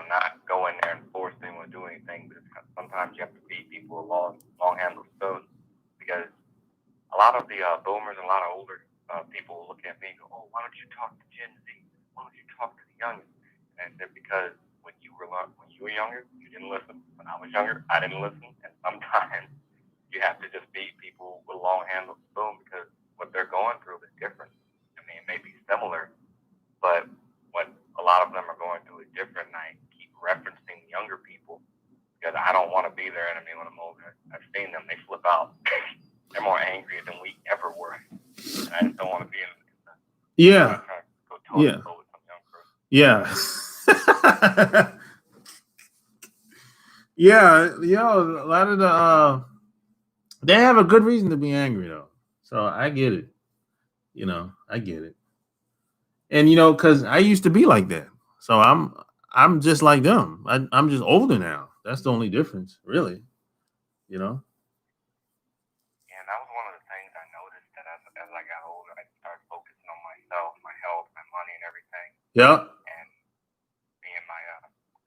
[SPEAKER 3] not go in there and force anyone to do anything, but sometimes you have to feed people a long-handled spoon because a lot of the boomers and a lot of older people will look at me and go, oh, why don't you talk to Gen Z? Why don't you talk to the youngest? And And then because when you were younger, you didn't listen. When I was younger, I didn't listen. And sometimes you have to just beat people with a long-handled spoon because what they're going through is different. I mean, it may be similar, but what a lot of them are going through is different. And I keep referencing younger people because I don't want to be their enemy when I'm older. I've seen them; they flip out. They're more angry than we ever were, and I just don't want to be in.
[SPEAKER 1] Yeah.
[SPEAKER 3] Yeah.
[SPEAKER 1] Yeah. Yeah, a lot of the they have a good reason to be angry though. So I get it. I get it. And because I used to be like that. So I'm just like them. I'm just older now. That's the only difference, really.
[SPEAKER 3] Yeah, and that was one of the things I noticed that as I got older, I started focusing on myself, my health, my money, and everything.
[SPEAKER 1] Yeah.
[SPEAKER 3] And me and my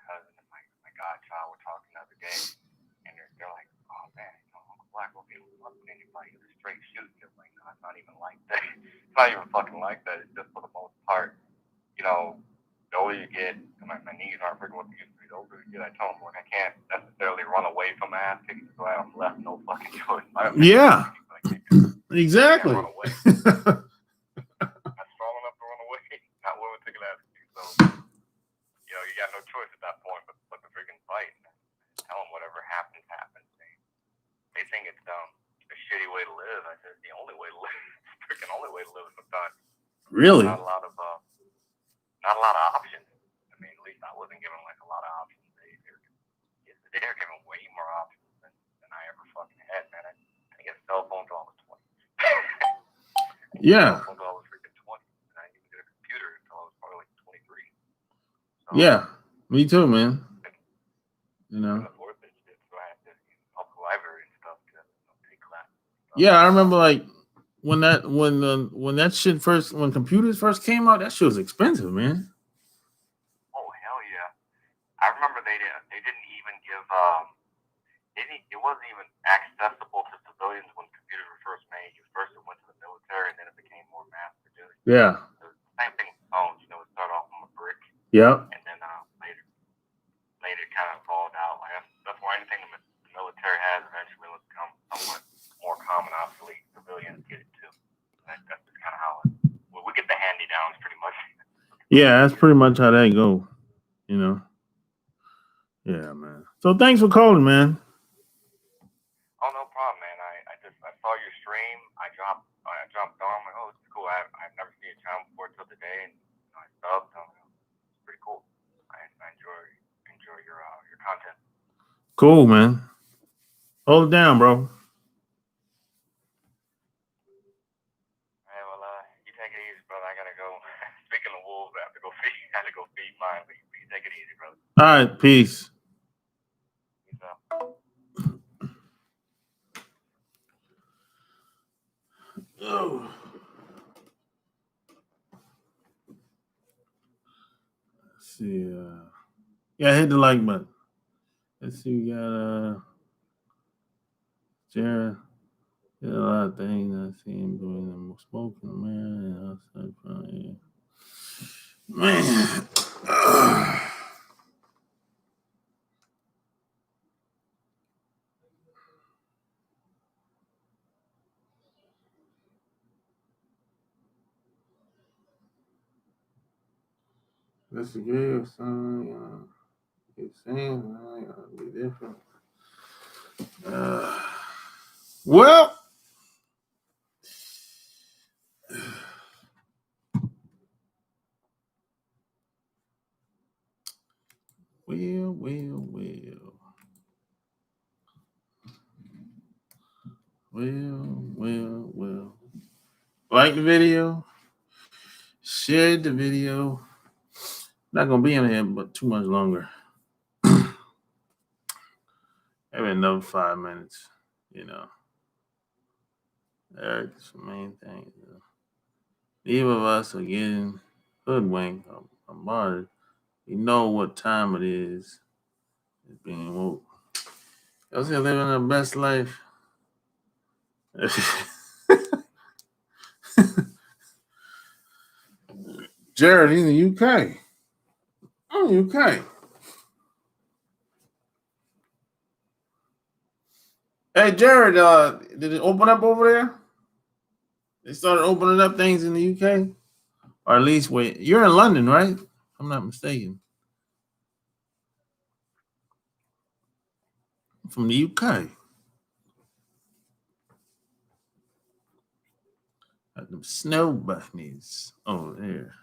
[SPEAKER 3] cousin and my godchild were talking the other day, and they're like, "Oh man, Uncle Black will be fucking anybody who's straight shooting." They're like, "No, it's not even like that. It's not even fucking like that. It's just for the most part, the older you get, my knees aren't freaking what they used to be. The older you get, I tell them, look, I can't necessarily run away from my ass kicking, so I'm left no fucking choice.
[SPEAKER 1] Yeah. Exactly.
[SPEAKER 3] I can't run away. Not strong enough to run away. Not willing to take an ass kicking. So, you got no choice at that point but to freaking fight. And tell them whatever happens. They think it's a shitty way to live. I said, the only way to live. It's the freaking only way to live sometimes.
[SPEAKER 1] Really?
[SPEAKER 3] Not a lot of options. I mean, at least I wasn't given like a lot of options. They're given way more options than I ever fucking had, man. I didn't get a cell phone until I was 20.
[SPEAKER 1] Yeah.
[SPEAKER 3] Until I was freaking 20. And I didn't even get a computer until I was probably like 23. So,
[SPEAKER 1] yeah. Me too, man. Yeah, I remember like when computers first came out, that shit was expensive, man.
[SPEAKER 3] Oh hell yeah! I remember they didn't even give it wasn't even accessible to civilians when computers were first made. First it went to the military, and then it became more mass produced.
[SPEAKER 1] Yeah.
[SPEAKER 3] So same thing with phones. It started off on a brick.
[SPEAKER 1] Yep.
[SPEAKER 3] And then later it kind of evolved out. Like that's why anything the military has eventually will become somewhat more common, obsolete. Civilians get it too. That's just kind of how we get the handy downs, pretty much.
[SPEAKER 1] Yeah, that's pretty much how that go. Yeah, man. So thanks for calling, man.
[SPEAKER 3] Oh, no problem, man. I saw your stream. I jumped on. I'm like, oh, this is cool. I've never seen your channel before till today, and I subbed. It's pretty cool. I enjoy your content.
[SPEAKER 1] Cool, man. Hold it down, bro.
[SPEAKER 3] Hey, well, you take it easy, brother. I gotta go. Speaking of wolves, I have to go feed. I had to go feed mine. But you take it easy, brother.
[SPEAKER 1] All right, peace.
[SPEAKER 3] Peace out.
[SPEAKER 1] Oh. Let's see. Yeah, hit the like button. Let's see. We got Jared. Did a lot of things I see him doing them smoking, man, and outside front here. Man. Disagree or something, keep saying it'll be different. Well, well. Like the video, share the video. Not gonna be in here but too much longer. Maybe another 5 minutes, That's the main thing. Neither of us are getting hoodwinked or bombarded. We know what time it is. It's being woke. Y'all still living their best life. Jared, he's in the UK. UK. Hey, Jared, did it open up over there? They started opening up things in the UK? Or at least, wait, you're in London, right? If I'm not mistaken. From the UK. Got them snow bunnies over there.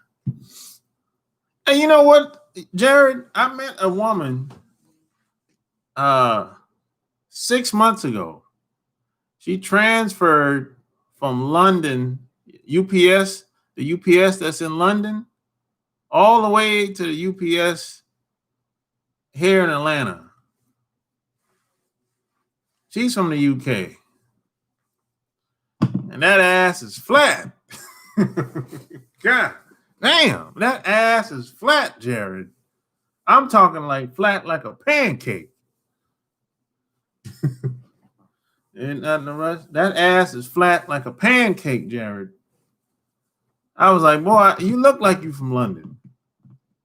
[SPEAKER 1] And you know what, Jared? I met a woman 6 months ago. She transferred from London, UPS, the UPS that's in London, all the way to the UPS here in Atlanta. She's from the UK. And that ass is flat. God damn, that ass is flat, Jared. I'm talking like flat like a pancake. Ain't nothing to rush. That ass is flat like a pancake, Jared. I was like, boy, you look like you from London.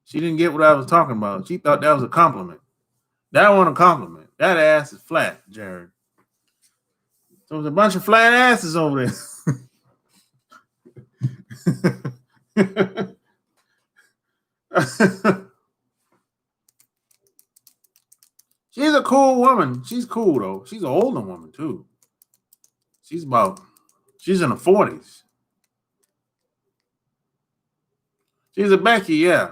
[SPEAKER 1] She didn't get what I was talking about. She thought that was a compliment. That wasn't a compliment. That ass is flat, Jared. So there's a bunch of flat asses over there. She's a cool woman. She's cool, though. She's an older woman, too. She's in the 40s. She's a Becky, yeah.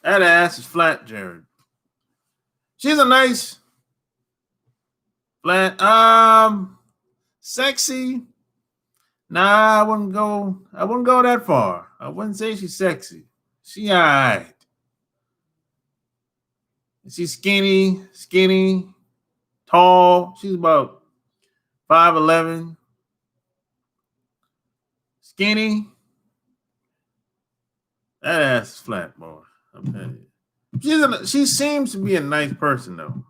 [SPEAKER 1] That ass is flat, Jared. She's a nice, flat, sexy. Nah, I wouldn't go that far. I wouldn't say she's sexy. She all right. She's skinny, tall. She's about 5'11". Skinny. That ass is flat, boy. I'm telling you. She seems to be a nice person, though.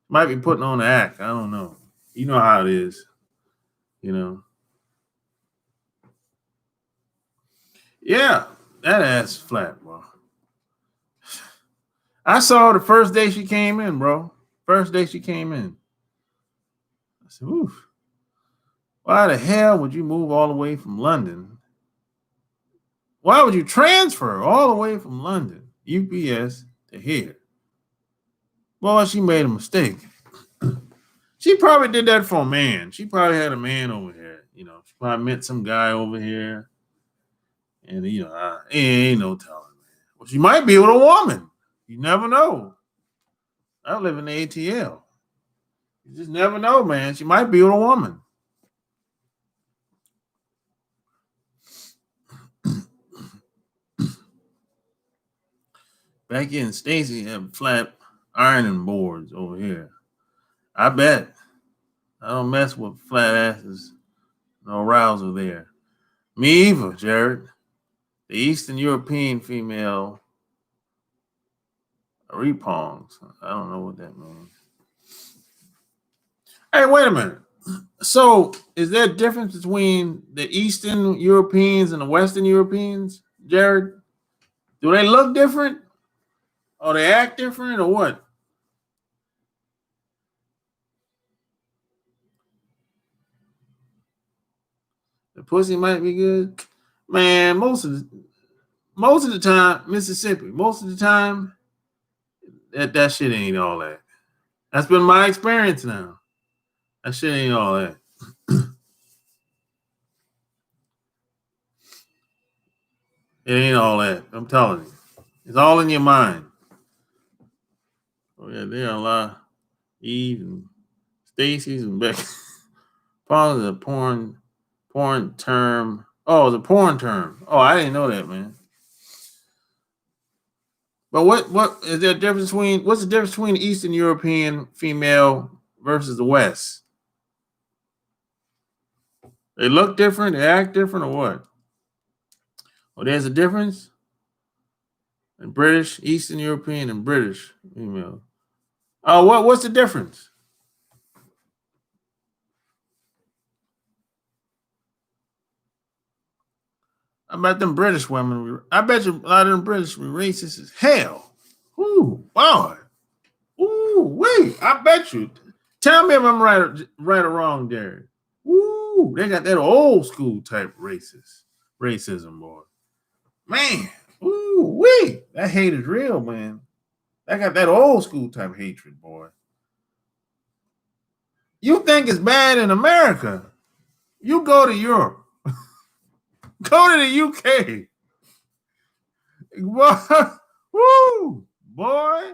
[SPEAKER 1] Might be putting on an act. I don't know. You know how it is. You know. Yeah, that ass is flat, bro. I saw her the first day she came in, bro. First day she came in. I said, oof. Why the hell would you move all the way from London? Why would you transfer all the way from London, UPS, to here? Boy, she made a mistake. She probably did that for a man. She probably had a man over here. You know, she probably met some guy over here. And, you know, ain't no telling, man. Well, she might be with a woman. You never know. I live in the ATL. You just never know, man. She might be with a woman. Becky and Stacy have flat ironing boards over here. I bet. I don't mess with flat asses. No arousal there. Me either, Jared. The Eastern European female repongs. I don't know what that means. Hey, wait a minute. So, is there a difference between the Eastern Europeans and the Western Europeans, Jared? Do they look different? Or they act different, or what? The pussy might be good. Man, most of the time, Mississippi, most of the time, that shit ain't all that. That's been my experience now. That shit ain't all that. It ain't all that. I'm telling you. It's all in your mind. Oh, yeah, there are a lot of Eve and Stacy's and Becky. Probably the porn term. Oh, the porn term. Oh, I didn't know that, man. But what is there a difference between what's the difference between the Eastern European female versus the West? They look different, they act different, or what? Well, there's a difference in British, Eastern European, and British female. Oh, what's the difference? I bet them British women. I bet you a lot of them British were racist as hell. Ooh, boy. Ooh, wait. I bet you. Tell me if I'm right or wrong, Derek. Ooh, they got that old school type racism, boy. Man. Ooh, wait. That hate is real, man. They got that old school type hatred, boy. You think it's bad in America? You go to Europe. Go to the UK. Woo, boy.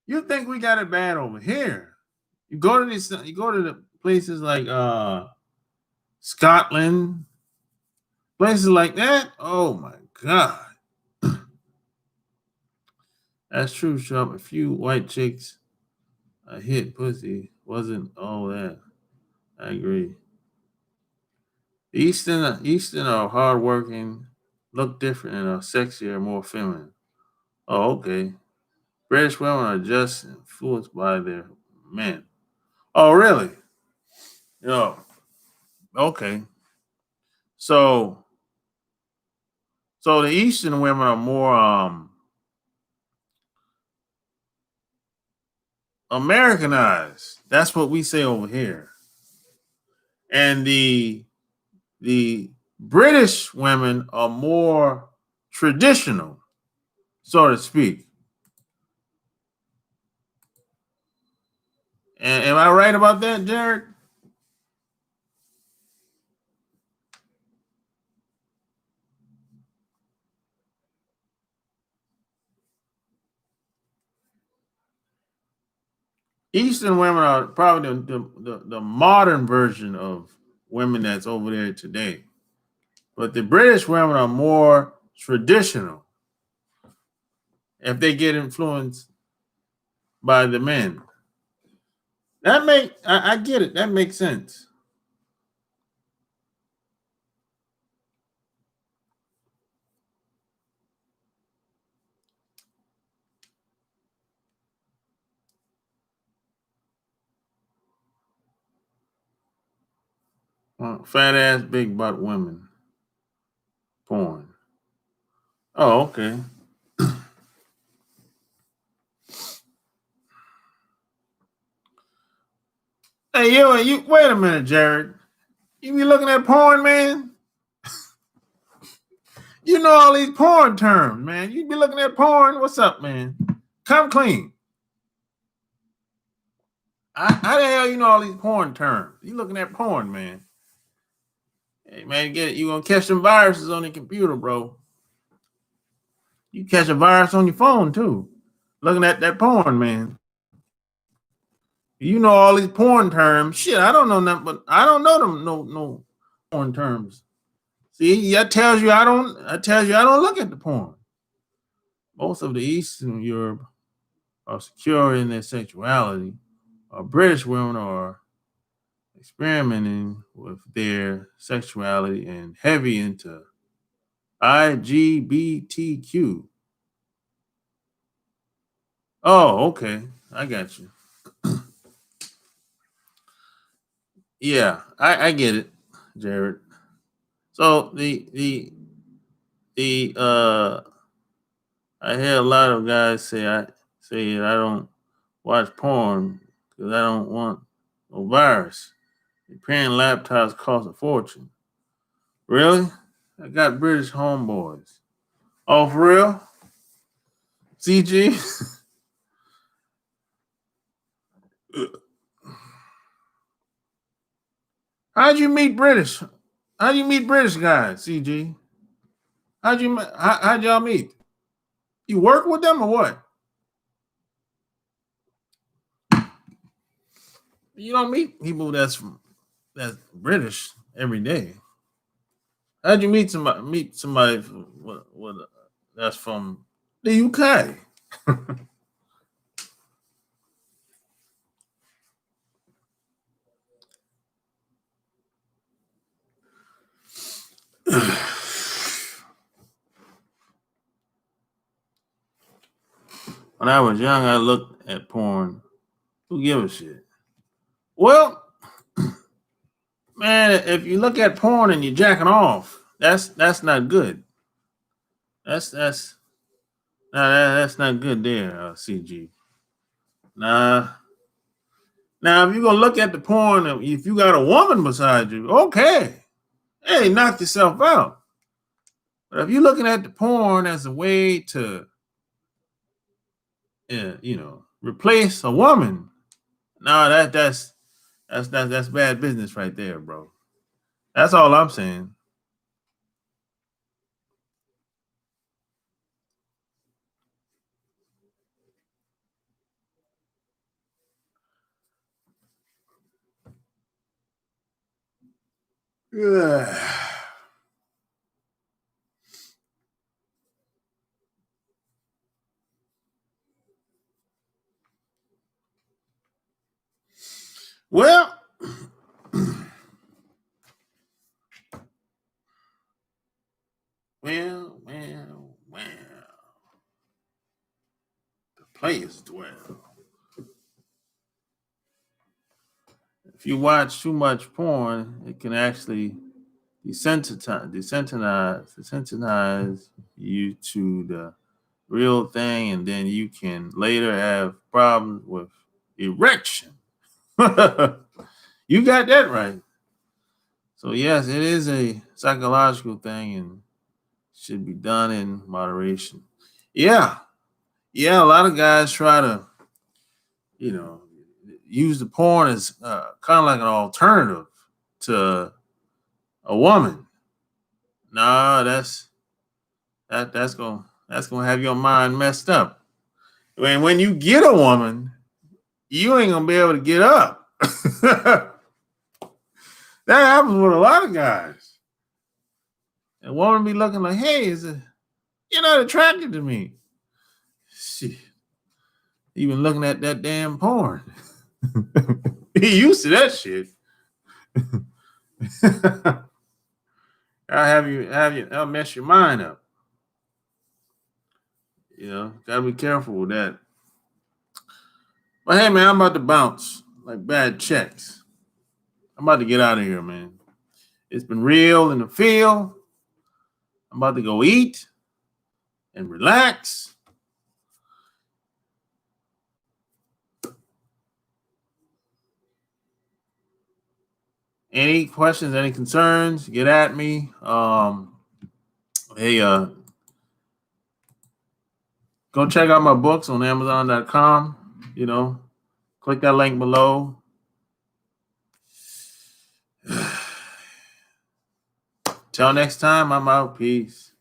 [SPEAKER 1] You think we got it bad over here? You go to the places like Scotland, places like that. Oh my God. That's true, Sharp. A few white chicks hit pussy wasn't all that. I agree. Eastern are hardworking, look different, and are sexier, more feminine. Oh, okay. British women are just influenced by their men. Oh, really? Yo, okay. So the Eastern women are more Americanized. That's what we say over here. And the British women are more traditional, so to speak. And am I right about that, Jared? Eastern women are probably the modern version of women that's over there today. But the British women are more traditional if they get influenced by the men. I get it. That makes sense. Fat ass, big butt women. Porn. Oh, okay. Hey, you wait a minute, Jared. You be looking at porn, man? You know all these porn terms, man. You be looking at porn. What's up, man? Come clean. How the hell you know all these porn terms? You looking at porn, man. Hey, man, get it. You gonna catch some viruses on the computer, bro. You catch a virus on your phone, too. Looking at that porn, man. You know all these porn terms. Shit, I don't know nothing, but I don't know them no porn terms. See, that tells you I don't look at the porn. Most of the Eastern Europe are secure in their sexuality. British women are experimenting with their sexuality and heavy into IGBTQ. Oh, okay. I got you. Yeah, I get it, Jared. So the I hear a lot of guys say I don't watch porn because I don't want no virus. Repairing laptops cost a fortune. Really? I got British homeboys. Oh, for real? CG? How'd you meet British? How'd you meet British guys, CG? How'd y'all meet? You work with them or what? You don't meet people that's British every day. How'd you meet somebody that's from the UK? When I was young, I looked at porn. Who give a shit? Well, man, if you look at porn and you're jacking off, That's not good. That's not good there, CG. Now if you're gonna look at the porn, if you got a woman beside you, okay, hey, knock yourself out. But if you're looking at the porn as a way to, replace a woman, no, that's bad business right there, bro. That's all I'm saying. Yeah. Well, well. The players dwell. If you watch too much porn, it can actually desensitize you to the real thing, and then you can later have problems with erection. You got that right. So yes, it is a psychological thing and should be done in moderation. Yeah. A lot of guys try to, use the porn as kind of like an alternative to a woman. Nah, that's gonna have your mind messed up. When you get a woman, you ain't gonna be able to get up. That happens with a lot of guys. A woman be looking like, hey, you're not attracted to me. Shit. Even looking at that damn porn. He used to that shit. I'll mess your mind up. Gotta be careful with that. But hey, man, I'm about to bounce like bad checks. I'm about to get out of here, man. It's been real in the field. I'm about to go eat and relax. Any questions, any concerns, get at me. Hey, go check out my books on Amazon.com. Click that link below. Till next time, I'm out. Peace.